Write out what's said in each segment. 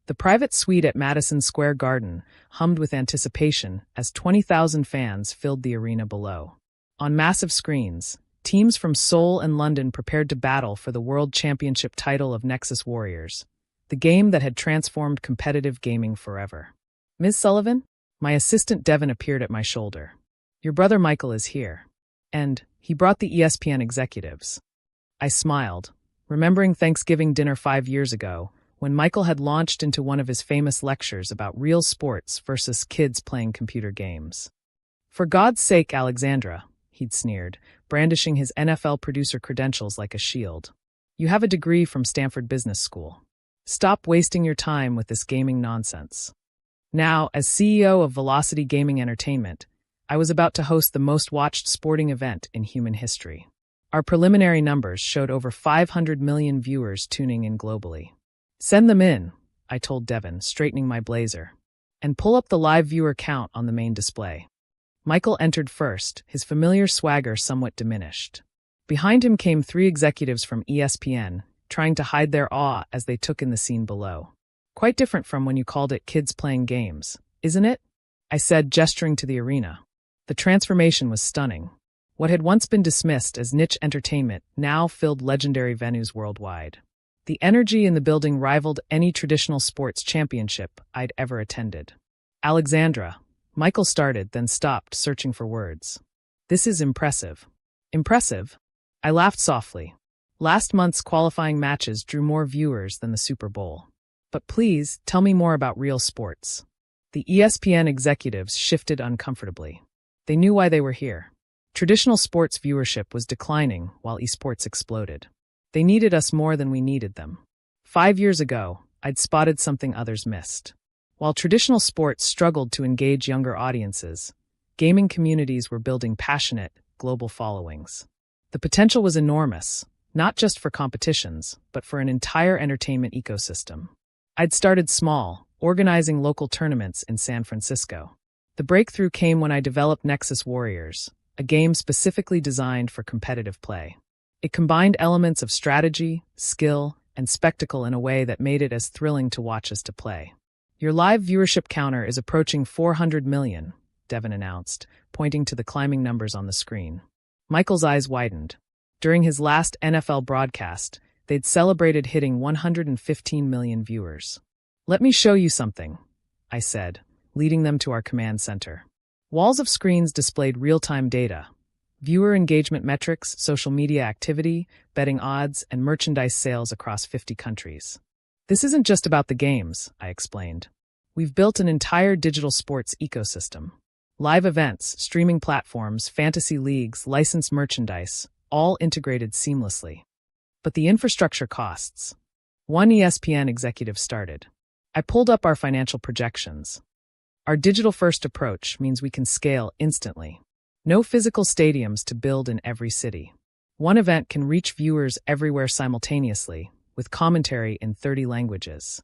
The private suite at Madison Square Garden hummed with anticipation as 20,000 fans filled the arena below. On massive screens, teams from Seoul and London prepared to battle for the World Championship title of Nexus Warriors, the game that had transformed competitive gaming forever. "Ms. Sullivan?" My assistant Devin appeared at my shoulder. "Your brother Michael is here." And he brought the ESPN executives. I smiled, remembering Thanksgiving dinner 5 years ago, when Michael had launched into one of his famous lectures about real sports versus kids playing computer games. "For God's sake, Alexandra," he'd sneered, brandishing his NFL producer credentials like a shield. "You have a degree from Stanford Business School. Stop wasting your time with this gaming nonsense." Now, as CEO of Velocity Gaming Entertainment, I was about to host the most watched sporting event in human history. Our preliminary numbers showed over 500 million viewers tuning in globally. "Send them in," I told Devin, straightening my blazer, "and pull up the live viewer count on the main display." Michael entered first, his familiar swagger somewhat diminished. Behind him came 3 executives from ESPN, trying to hide their awe as they took in the scene below. "Quite different from when you called it kids playing games, isn't it?" I said, gesturing to the arena. The transformation was stunning. What had once been dismissed as niche entertainment now filled legendary venues worldwide. The energy in the building rivaled any traditional sports championship I'd ever attended. "Alexandra," Michael started, then stopped, searching for words. "This is impressive." "Impressive?" I laughed softly. Last month's qualifying matches drew more viewers than the Super Bowl. "But please, tell me more about real sports." The ESPN executives shifted uncomfortably. They knew why they were here. Traditional sports viewership was declining while esports exploded. They needed us more than we needed them. 5 years ago, I'd spotted something others missed. While traditional sports struggled to engage younger audiences, gaming communities were building passionate, global followings. The potential was enormous, not just for competitions, but for an entire entertainment ecosystem. I'd started small, organizing local tournaments in San Francisco. The breakthrough came when I developed Nexus Warriors, a game specifically designed for competitive play. It combined elements of strategy, skill, and spectacle in a way that made it as thrilling to watch as to play. "Your live viewership counter is approaching 400 million, Devin announced, pointing to the climbing numbers on the screen. Michael's eyes widened. During his last NFL broadcast, they'd celebrated hitting 115 million viewers. "Let me show you something," I said, leading them to our command center. Walls of screens displayed real-time data, viewer engagement metrics, social media activity, betting odds, and merchandise sales across 50 countries. "This isn't just about the games," I explained. "We've built an entire digital sports ecosystem. Live events, streaming platforms, fantasy leagues, licensed merchandise, all integrated seamlessly. But the infrastructure costs." One ESPN executive started. I pulled up our financial projections. "Our digital-first approach means we can scale instantly. No physical stadiums to build in every city. One event can reach viewers everywhere simultaneously, with commentary in 30 languages."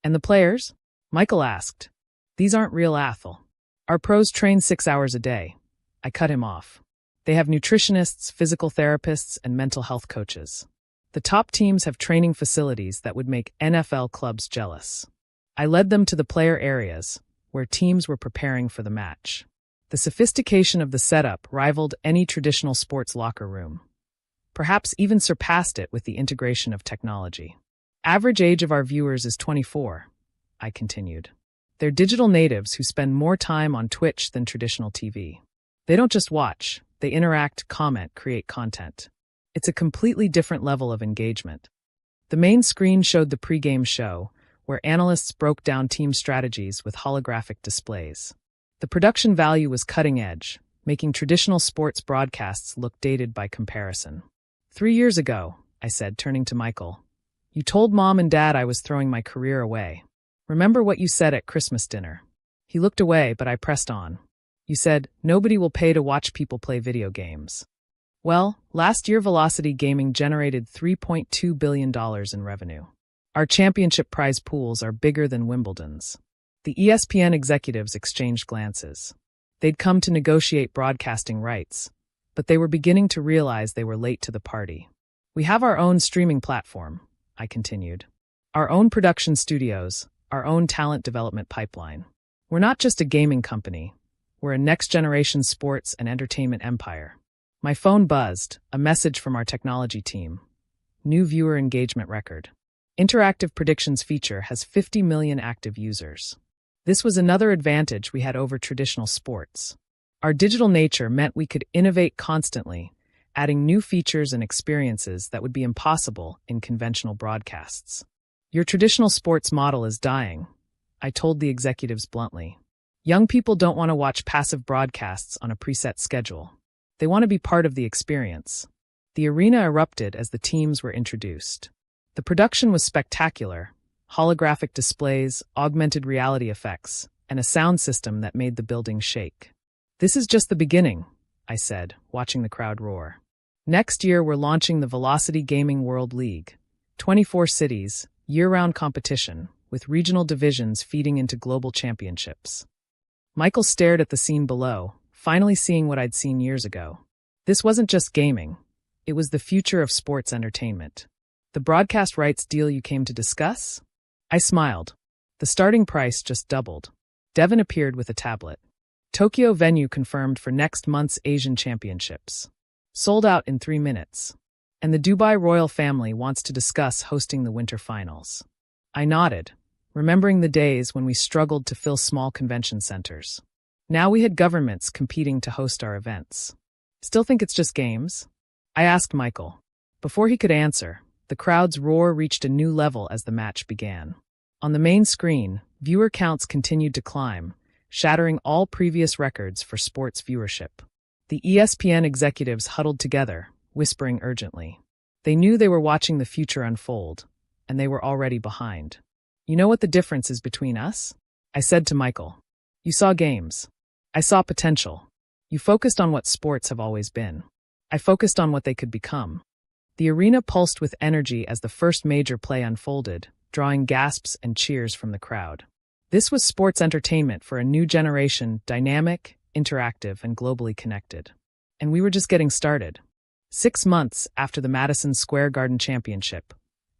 "And the players?" Michael asked. "These aren't real athletes. Our pros train 6 hours a day." I cut him off. "They have nutritionists, physical therapists, and mental health coaches. The top teams have training facilities that would make NFL clubs jealous." I led them to the player areas, where teams were preparing for the match. The sophistication of the setup rivaled any traditional sports locker room. Perhaps even surpassed it with the integration of technology. "Average age of our viewers is 24, I continued. "They're digital natives who spend more time on Twitch than traditional TV. They don't just watch, they interact, comment, create content. It's a completely different level of engagement." The main screen showed the pre-game show, where analysts broke down team strategies with holographic displays. The production value was cutting edge, making traditional sports broadcasts look dated by comparison. 3 years ago, I said, turning to Michael, "you told Mom and Dad I was throwing my career away. Remember what you said at Christmas dinner?" He looked away, but I pressed on. "You said, nobody will pay to watch people play video games." Well, last year Velocity Gaming generated $3.2 billion in revenue. Our championship prize pools are bigger than Wimbledon's. The ESPN executives exchanged glances. They'd come to negotiate broadcasting rights, but they were beginning to realize they were late to the party. "We have our own streaming platform," I continued. "Our own production studios, our own talent development pipeline. We're not just a gaming company. We're a next-generation sports and entertainment empire. My phone buzzed, a message from our technology team. New viewer engagement record. Interactive predictions feature has 50 million active users. This was another advantage we had over traditional sports. Our digital nature meant we could innovate constantly, adding new features and experiences that would be impossible in conventional broadcasts. Your traditional sports model is dying, I told the executives bluntly. Young people don't want to watch passive broadcasts on a preset schedule. They want to be part of the experience. The arena erupted as the teams were introduced. The production was spectacular. Holographic displays, augmented reality effects, and a sound system that made the building shake. This is just the beginning, I said, watching the crowd roar. Next year, we're launching the Velocity Gaming World League. 24 cities, year-round competition, with regional divisions feeding into global championships. Michael stared at the scene below, finally seeing what I'd seen years ago. This wasn't just gaming. It was the future of sports entertainment. The broadcast rights deal you came to discuss? I smiled. The starting price just doubled. Devin appeared with a tablet. Tokyo venue confirmed for next month's Asian Championships. Sold out in 3 minutes. And the Dubai royal family wants to discuss hosting the winter finals. I nodded, remembering the days when we struggled to fill small convention centers. Now we had governments competing to host our events. Still think it's just games? I asked Michael. Before he could answer, the crowd's roar reached a new level as the match began. On the main screen, viewer counts continued to climb, shattering all previous records for sports viewership. The ESPN executives huddled together, whispering urgently. They knew they were watching the future unfold, and they were already behind. You know what the difference is between us? I said to Michael. You saw games. I saw potential. You focused on what sports have always been. I focused on what they could become. The arena pulsed with energy as the first major play unfolded, drawing gasps and cheers from the crowd. This was sports entertainment for a new generation, dynamic, interactive, and globally connected. And we were just getting started. 6 months after the Madison Square Garden Championship,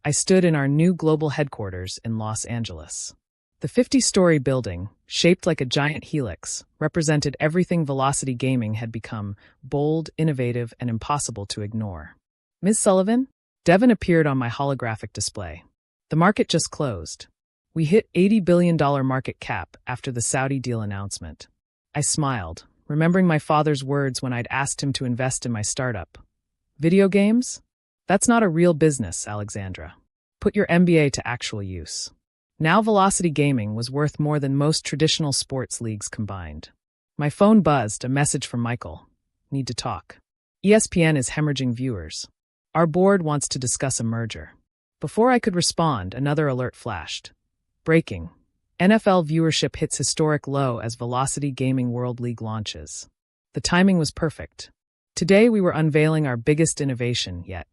I stood in our new global headquarters in Los Angeles. The 50-story building, shaped like a giant helix, represented everything Velocity Gaming had become: bold, innovative, and impossible to ignore. Ms. Sullivan? Devin appeared on my holographic display. The market just closed. We hit $80 billion market cap after the Saudi deal announcement. I smiled, remembering my father's words when I'd asked him to invest in my startup. Video games? That's not a real business, Alexandra. Put your MBA to actual use. Now Velocity Gaming was worth more than most traditional sports leagues combined. My phone buzzed, a message from Michael. Need to talk. ESPN is hemorrhaging viewers. Our board wants to discuss a merger. Before I could respond, another alert flashed. Breaking. NFL viewership hits historic low as Velocity Gaming World League launches. The timing was perfect. Today we were unveiling our biggest innovation yet.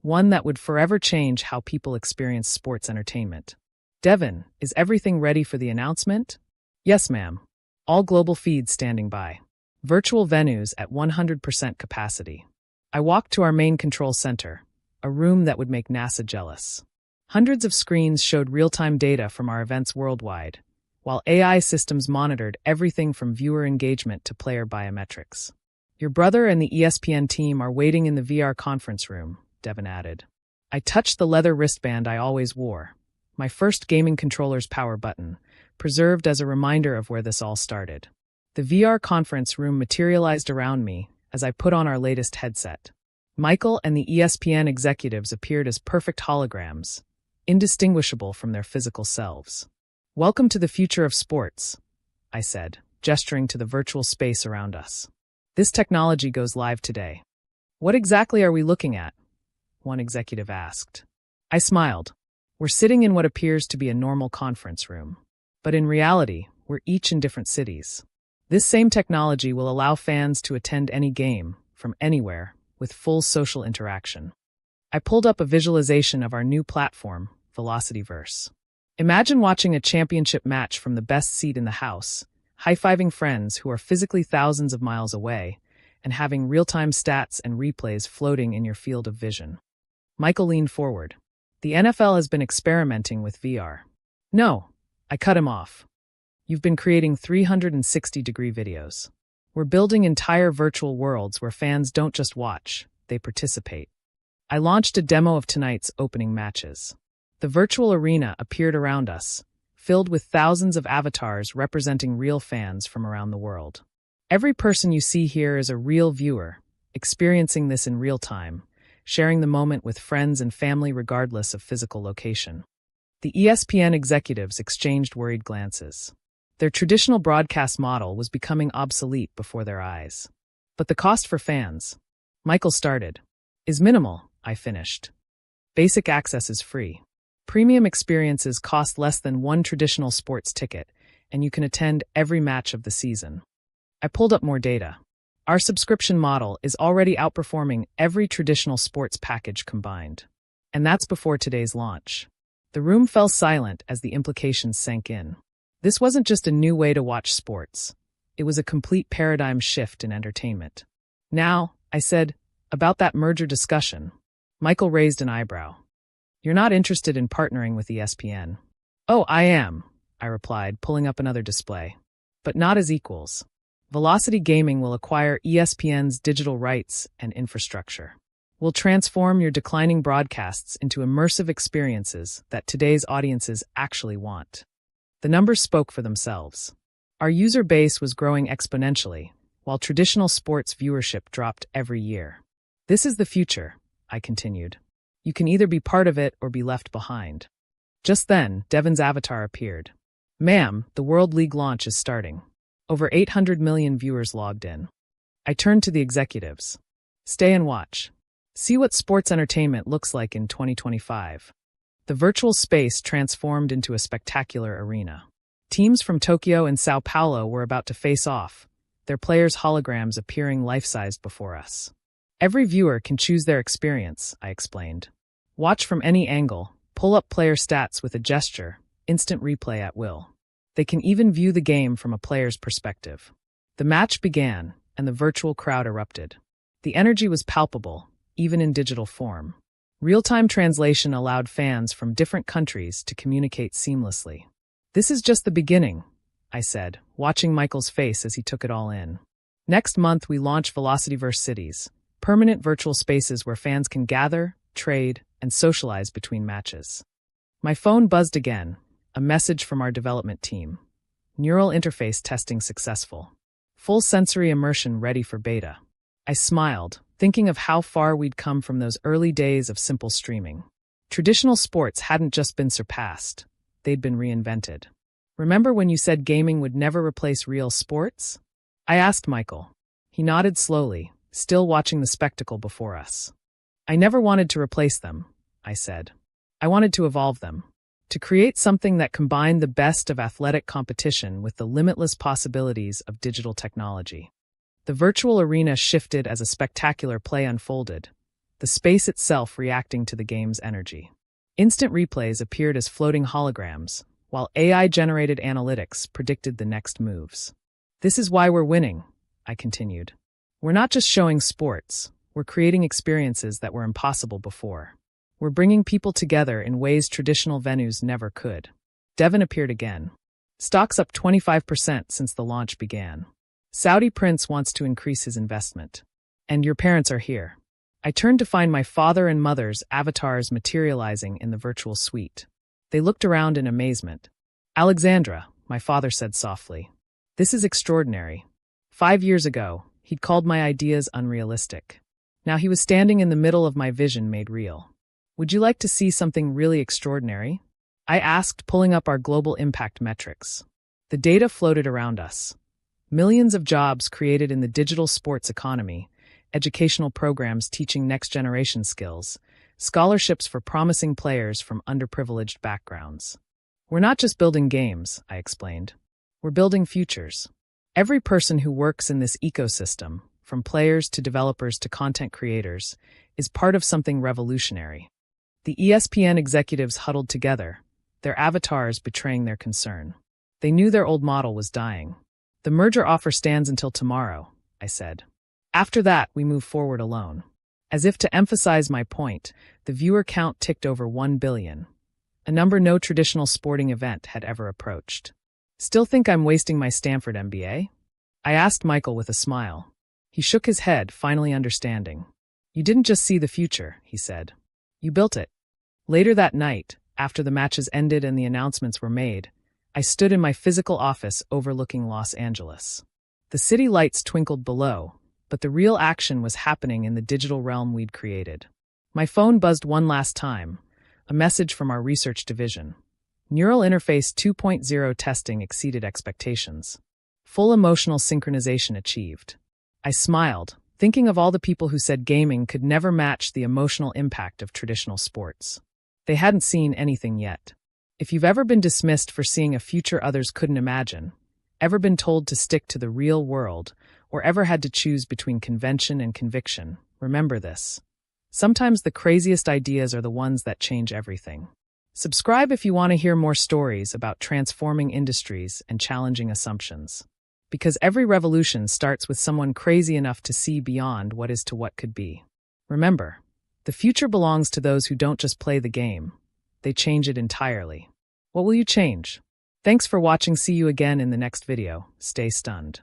One that would forever change how people experience sports entertainment. Devin, is everything ready for the announcement? Yes, ma'am. All global feeds standing by. Virtual venues at 100% capacity. I walked to our main control center, a room that would make NASA jealous. Hundreds of screens showed real-time data from our events worldwide, while AI systems monitored everything from viewer engagement to player biometrics. Your brother and the ESPN team are waiting in the VR conference room, Devin added. I touched the leather wristband I always wore, my first gaming controller's power button, preserved as a reminder of where this all started. The VR conference room materialized around me as I put on our latest headset. Michael and the ESPN executives appeared as perfect holograms, indistinguishable from their physical selves. Welcome to the future of sports, I said, gesturing to the virtual space around us. This technology goes live today. What exactly are we looking at? One executive asked. I smiled. We're sitting in what appears to be a normal conference room. But in reality, we're each in different cities. This same technology will allow fans to attend any game, from anywhere, with full social interaction. I pulled up a visualization of our new platform, Velocityverse. Imagine watching a championship match from the best seat in the house, high-fiving friends who are physically thousands of miles away, and having real-time stats and replays floating in your field of vision. Michael leaned forward. The NFL has been experimenting with VR. No, I cut him off. You've been creating 360-degree videos. We're building entire virtual worlds where fans don't just watch, they participate. I launched a demo of tonight's opening matches. The virtual arena appeared around us, filled with thousands of avatars representing real fans from around the world. Every person you see here is a real viewer, experiencing this in real time, sharing the moment with friends and family regardless of physical location. The ESPN executives exchanged worried glances. Their traditional broadcast model was becoming obsolete before their eyes. But the cost for fans, Michael started, is minimal, I finished. Basic access is free. Premium experiences cost less than one traditional sports ticket, and you can attend every match of the season. I pulled up more data. Our subscription model is already outperforming every traditional sports package combined. And that's before today's launch. The room fell silent as the implications sank in. This wasn't just a new way to watch sports. It was a complete paradigm shift in entertainment. Now, I said, about that merger discussion. Michael raised an eyebrow. You're not interested in partnering with ESPN. Oh, I am, I replied, pulling up another display. But not as equals. Velocity Gaming will acquire ESPN's digital rights and infrastructure. We'll transform your declining broadcasts into immersive experiences that today's audiences actually want. The numbers spoke for themselves. Our user base was growing exponentially, while traditional sports viewership dropped every year. This is the future, I continued. You can either be part of it or be left behind. Just then, Devin's avatar appeared. Ma'am, the World League launch is starting. Over 800 million viewers logged in. I turned to the executives. Stay and watch. See what sports entertainment looks like in 2025. The virtual space transformed into a spectacular arena. Teams from Tokyo and Sao Paulo were about to face off, their players' holograms appearing life-sized before us. Every viewer can choose their experience, I explained. Watch from any angle, pull up player stats with a gesture, instant replay at will. They can even view the game from a player's perspective. The match began, and the virtual crowd erupted. The energy was palpable, even in digital form. Real-time translation allowed fans from different countries to communicate seamlessly. This is just the beginning, I said, watching Michael's face as he took it all in. Next month, we launch Velocityverse Cities, permanent virtual spaces where fans can gather, trade, and socialize between matches. My phone buzzed again, a message from our development team. Neural interface testing successful. Full sensory immersion ready for beta. I smiled, thinking of how far we'd come from those early days of simple streaming. Traditional sports hadn't just been surpassed, they'd been reinvented. Remember when you said gaming would never replace real sports? I asked Michael. He nodded slowly, still watching the spectacle before us. I never wanted to replace them, I said. I wanted to evolve them. To create something that combined the best of athletic competition with the limitless possibilities of digital technology. The virtual arena shifted as a spectacular play unfolded, the space itself reacting to the game's energy. Instant replays appeared as floating holograms, while AI-generated analytics predicted the next moves. This is why we're winning, I continued. We're not just showing sports, we're creating experiences that were impossible before. We're bringing people together in ways traditional venues never could. Devin appeared again. Stocks up 25% since the launch began. Saudi Prince wants to increase his investment. And your parents are here. I turned to find my father and mother's avatars materializing in the virtual suite. They looked around in amazement. Alexandra, my father said softly. This is extraordinary. 5 years ago, he'd called my ideas unrealistic. Now he was standing in the middle of my vision made real. Would you like to see something really extraordinary? I asked, pulling up our global impact metrics. The data floated around us. Millions of jobs created in the digital sports economy, educational programs teaching next-generation skills, scholarships for promising players from underprivileged backgrounds. We're not just building games, I explained. We're building futures. Every person who works in this ecosystem, from players to developers to content creators, is part of something revolutionary. The ESPN executives huddled together, their avatars betraying their concern. They knew their old model was dying. The merger offer stands until tomorrow, I said. After that, we move forward alone. As if to emphasize my point, the viewer count ticked over 1 billion. a number no traditional sporting event had ever approached. Still think I'm wasting my Stanford MBA? I asked Michael with a smile. He shook his head, finally understanding. You didn't just see the future, he said. You built it. Later that night, after the matches ended and the announcements were made, I stood in my physical office overlooking Los Angeles. The city lights twinkled below, but the real action was happening in the digital realm we'd created. My phone buzzed one last time, a message from our research division. Neural Interface 2.0 testing exceeded expectations. Full emotional synchronization achieved. I smiled, thinking of all the people who said gaming could never match the emotional impact of traditional sports. They hadn't seen anything yet. If you've ever been dismissed for seeing a future others couldn't imagine, ever been told to stick to the real world, or ever had to choose between convention and conviction, remember this. Sometimes the craziest ideas are the ones that change everything. Subscribe if you want to hear more stories about transforming industries and challenging assumptions. Because every revolution starts with someone crazy enough to see beyond what is to what could be. Remember, the future belongs to those who don't just play the game, they change it entirely. What will you change? Thanks for watching. See you again in the next video. Stay stunned.